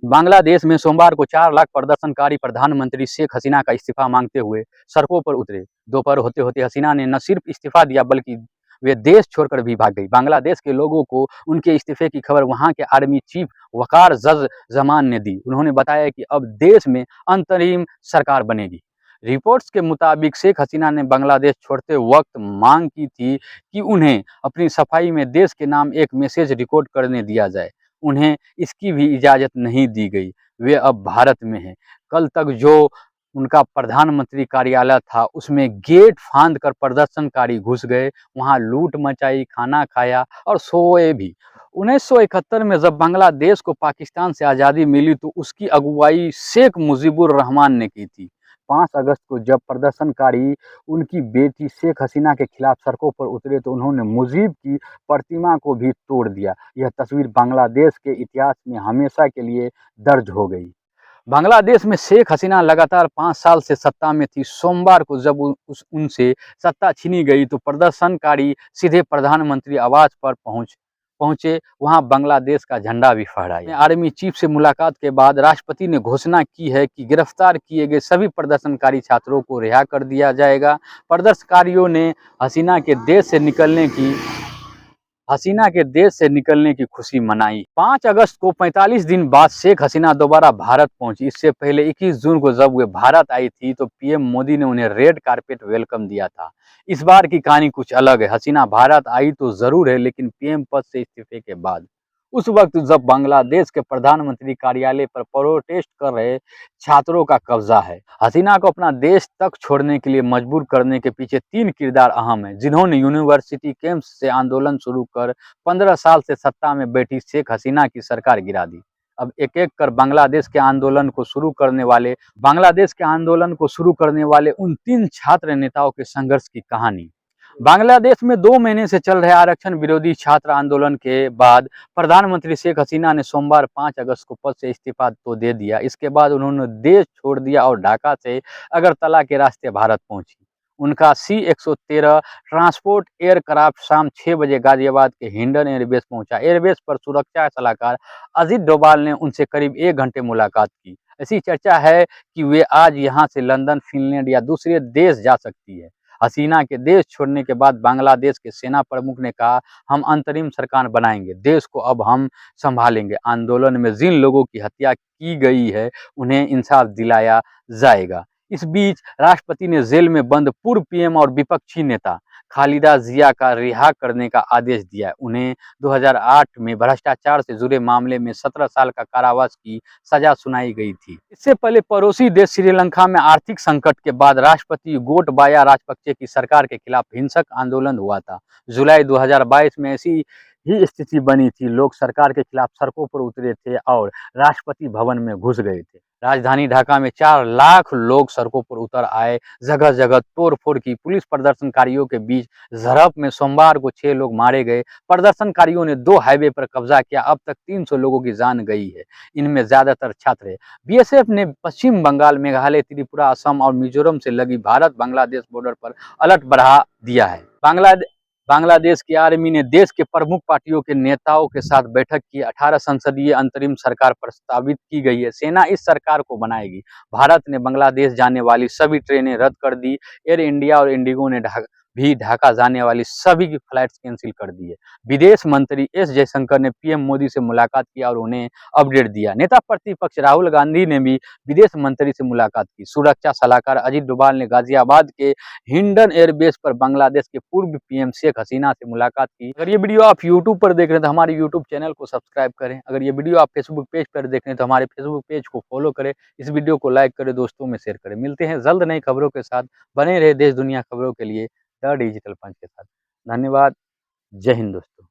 बांग्लादेश में सोमवार को 4 लाख प्रदर्शनकारी प्रधानमंत्री शेख हसीना का इस्तीफा मांगते हुए सड़कों पर उतरे। दोपहर होते होते हसीना ने न सिर्फ इस्तीफा दिया बल्कि वे देश छोड़कर भी भाग गई। बांग्लादेश के लोगों को उनके इस्तीफे की खबर वहां के आर्मी चीफ वकार जज जमान ने दी। उन्होंने बताया कि अब देश में अंतरिम सरकार बनेगी। रिपोर्ट्स के मुताबिक शेख हसीना ने बांग्लादेश छोड़ते वक्त मांग की थी कि उन्हें अपनी सफाई में देश के नाम एक मैसेज रिकॉर्ड करने दिया जाए। उन्हें इसकी भी इजाज़त नहीं दी गई। वे अब भारत में हैं। कल तक जो उनका प्रधानमंत्री कार्यालय था उसमें गेट फांद कर प्रदर्शनकारी घुस गए, वहां लूट मचाई, खाना खाया और सोए भी। 1971 में जब बांग्लादेश को पाकिस्तान से आज़ादी मिली तो उसकी अगुवाई शेख मुजीबुर रहमान ने की थी। 5 अगस्त को जब प्रदर्शनकारी उनकी बेटी शेख हसीना के खिलाफ सड़कों पर उतरे तो उन्होंने मुजीब की प्रतिमा को भी तोड़ दिया। यह तस्वीर बांग्लादेश के इतिहास में हमेशा के लिए दर्ज हो गई। बांग्लादेश में शेख हसीना लगातार 5 साल से सत्ता में थी। सोमवार को जब उनसे सत्ता छीनी गई तो प्रदर्शनकारी सीधे प्रधानमंत्री आवास पर पहुंचे। वहां बांग्लादेश का झंडा भी फहराया। आर्मी चीफ से मुलाकात के बाद राष्ट्रपति ने घोषणा की है कि गिरफ्तार किए गए सभी प्रदर्शनकारी छात्रों को रिहा कर दिया जाएगा। प्रदर्शनकारियों ने हसीना के देश से निकलने की खुशी मनाई। 5 अगस्त को 45 दिन बाद शेख हसीना दोबारा भारत पहुंची। इससे पहले 21 जून को जब वे भारत आई थी तो पीएम मोदी ने उन्हें रेड कारपेट वेलकम दिया था। इस बार की कहानी कुछ अलग है। हसीना भारत आई तो जरूर है, लेकिन पीएम पद से इस्तीफे के बाद। उस वक्त जब बांग्लादेश के प्रधानमंत्री कार्यालय पर प्रोटेस्ट कर रहे छात्रों का कब्जा है। हसीना को अपना देश तक छोड़ने के लिए मजबूर करने के पीछे 3 किरदार अहम हैं, जिन्होंने यूनिवर्सिटी कैंप्स से आंदोलन शुरू कर 15 साल से सत्ता में बैठी शेख हसीना की सरकार गिरा दी। अब एक-एक कर बांग्लादेश के आंदोलन को शुरू करने वाले उन 3 छात्र नेताओं के संघर्ष की कहानी। बांग्लादेश में 2 महीने से चल रहे आरक्षण विरोधी छात्र आंदोलन के बाद प्रधानमंत्री शेख हसीना ने सोमवार 5 अगस्त को पद से इस्तीफा तो दे दिया। इसके बाद उन्होंने देश छोड़ दिया और ढाका से अगरतला के रास्ते भारत पहुंची। उनका C-113 ट्रांसपोर्ट एयरक्राफ्ट शाम 6 बजे गाजियाबाद के हिंडन एयरबेस पहुंचा। एयरबेस पर सुरक्षा सलाहकार अजीत डोभाल ने उनसे करीब 1 घंटे मुलाकात की। ऐसी चर्चा है कि वे आज यहां से लंदन, फिनलैंड या दूसरे देश जा सकती है। हसीना के देश छोड़ने के बाद बांग्लादेश के सेना प्रमुख ने कहा, हम अंतरिम सरकार बनाएंगे, देश को अब हम संभालेंगे। आंदोलन में जिन लोगों की हत्या की गई है उन्हें इंसाफ दिलाया जाएगा। इस बीच राष्ट्रपति ने जेल में बंद पूर्व पीएम और विपक्षी नेता खालिदा जिया का रिहा करने का आदेश दिया। उन्हें 2008 में भ्रष्टाचार से जुड़े मामले में 17 साल का कारावास की सजा सुनाई गई थी। इससे पहले पड़ोसी देश श्रीलंका में आर्थिक संकट के बाद राष्ट्रपति गोटबाया राजपक्षे की सरकार के खिलाफ हिंसक आंदोलन हुआ था। जुलाई 2022 में ऐसी ही स्थिति बनी थी। लोग सरकार के खिलाफ सड़कों पर उतरे थे और राष्ट्रपति भवन में घुस गए थे। राजधानी ढाका में 4 लाख लोग सड़कों पर उतर आए। जगह जगह तोड़फोड़ की। पुलिस प्रदर्शनकारियों के बीच झड़प में सोमवार को 6 लोग मारे गए। प्रदर्शनकारियों ने 2 हाईवे पर कब्जा किया। अब तक 300 लोगों की जान गई है। इनमें ज्यादातर छात्र हैं। बीएसएफ ने पश्चिम बंगाल, मेघालय, त्रिपुरा, असम और मिजोरम से लगी भारत बांग्लादेश बॉर्डर पर अलर्ट बढ़ा दिया है। बांग्लादेश की आर्मी ने देश के प्रमुख पार्टियों के नेताओं के साथ बैठक की। 18 संसदीय अंतरिम सरकार प्रस्तावित की गई है। सेना इस सरकार को बनाएगी। भारत ने बांग्लादेश जाने वाली सभी ट्रेनें रद्द कर दी। एयर इंडिया और इंडिगो ने ढाका जाने वाली सभी की फ्लाइट्स कैंसिल कर दी है। विदेश मंत्री एस जयशंकर ने पीएम मोदी से मुलाकात की और उन्हें अपडेट दिया। नेता प्रतिपक्ष राहुल गांधी ने भी विदेश मंत्री से मुलाकात की। सुरक्षा सलाहकार अजीत डोभाल ने गाजियाबाद के हिंडन एयरबेस पर बांग्लादेश के पूर्व पीएम शेख हसीना से मुलाकात की। अगर ये वीडियो आप यूट्यूब पर देख रहे हैं तो हमारे यूट्यूब चैनल को सब्सक्राइब करें। अगर ये वीडियो आप फेसबुक पेज पर देख रहे हैं तो हमारे फेसबुक पेज को फॉलो करें। इस वीडियो को लाइक करें, दोस्तों में शेयर करें। मिलते हैं जल्द नई खबरों के साथ। बने रहे देश दुनिया खबरों के लिए द डिजिटल पंच के साथ। धन्यवाद। जय हिंद दोस्तों।